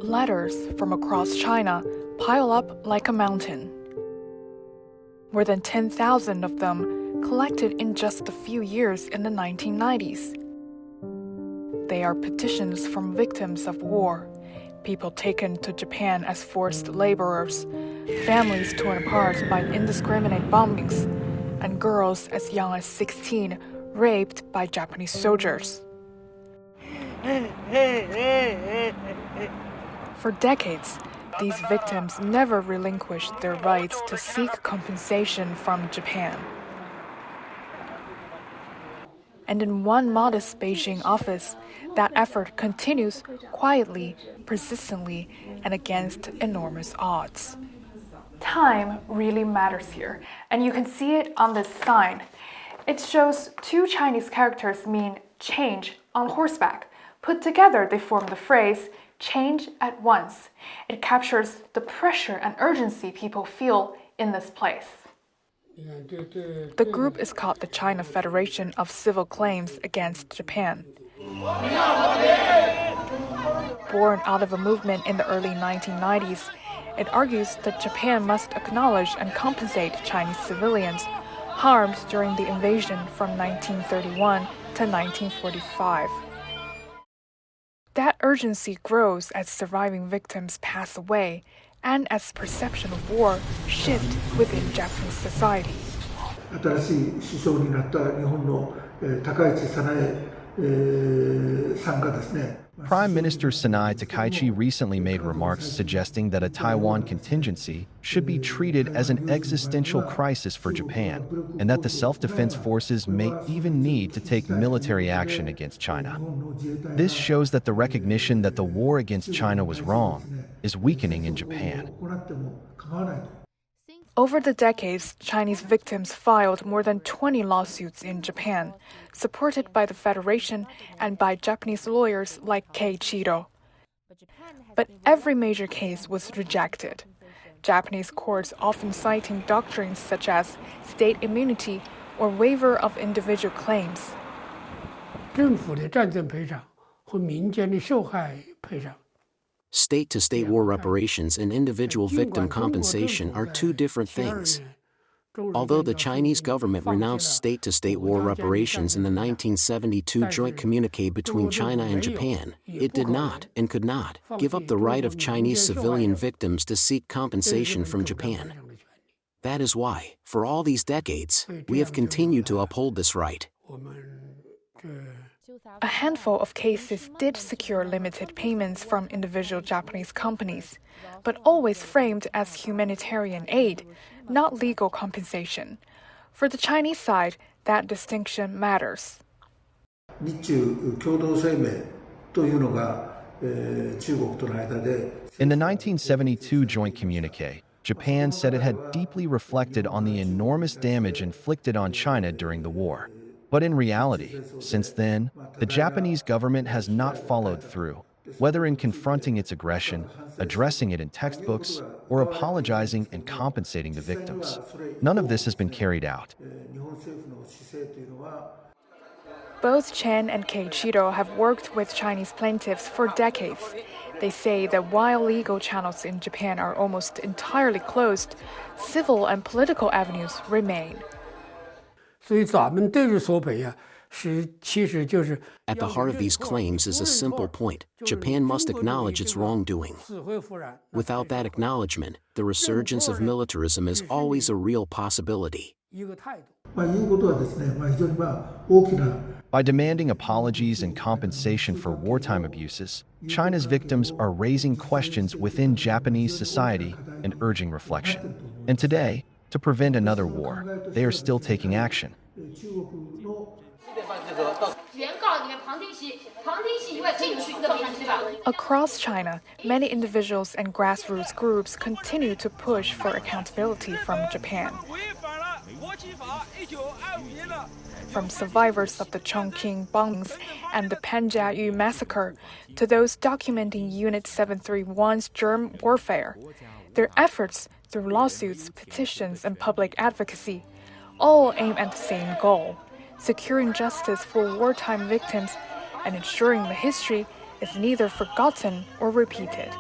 Letters from across China pile up like a mountain. More than 10,000 of them collected in just a few years in the 1990s. They are petitions from victims of war, people taken to Japan as forced laborers, families torn apart by indiscriminate bombings, and girls as young as 16 raped by Japanese soldiers. For decades, these victims never relinquished their rights to seek compensation from Japan. And in one modest Beijing office, that effort continues quietly, persistently, and against enormous odds. Time really matters here, and you can see it on this sign. It shows two Chinese characters mean change on horseback. Put together, they form the phrase, change at once. It captures the pressure and urgency people feel in this place. The group is called the China Federation of Civil Claims Against Japan. Born out of a movement in the early 1990s, it argues that Japan must acknowledge and compensate Chinese civilians harmed during the invasion from 1931 to 1945. That urgency grows as surviving victims pass away and as perception of war shifts within Japanese society. 新しい首相になった日本の高市早苗さんがですね。 Prime Minister Sanai Takaichi recently made remarks suggesting that a Taiwan contingency should be treated as an existential crisis for Japan, and that the self-defense forces may even need to take military action against China. This shows that the recognition that the war against China was wrong is weakening in Japan. Over the decades, Chinese victims filed more than 20 lawsuits in Japan, supported by the Federation and by Japanese lawyers like Keiichiro. But every major case was rejected. Japanese courts often citing doctrines such as state immunity or waiver of individual claims. 政府的战争赔偿和民间的受害赔偿 State-to-state war reparations and individual victim compensation are two different things. Although the Chinese government renounced state-to-state war reparations in the 1972 joint communique between China and Japan, it did not and could not give up the right of Chinese civilian victims to seek compensation from Japan. That is why, for all these decades, we have continued to uphold this right. A handful of cases did secure limited payments from individual Japanese companies, but always framed as humanitarian aid, not legal compensation. For the Chinese side, that distinction matters. 日中共同声明というのが中国との間で In the 1972 joint communique, Japan said it had deeply reflected on the enormous damage inflicted on China during the war. But in reality, since then, the Japanese government has not followed through, whether in confronting its aggression, addressing it in textbooks, or apologizing and compensating the victims. None of this has been carried out. Both Chen and Keiichiro have worked with Chinese plaintiffs for decades. They say that while legal channels in Japan are almost entirely closed, civil and political avenues remain. 所以咱们对日索赔其实就是 At the heart of these claims is a simple point. Japan must acknowledge its wrongdoing. Without that acknowledgement, the resurgence of militarism is always a real possibility. By demanding apologies and compensation for wartime abuses, China's victims are raising questions within Japanese society and urging reflection. And today, to prevent another war, they are still taking action. Across China, many individuals and grassroots groups continue to push for accountability from Japan. From survivors of the Chongqing bombings and the Panjiayu massacre to those documenting Unit 731's germ warfare, their efforts through lawsuits, petitions, and public advocacy all aim at the same goal: securing justice for wartime victims and ensuring the history is neither forgotten or repeated.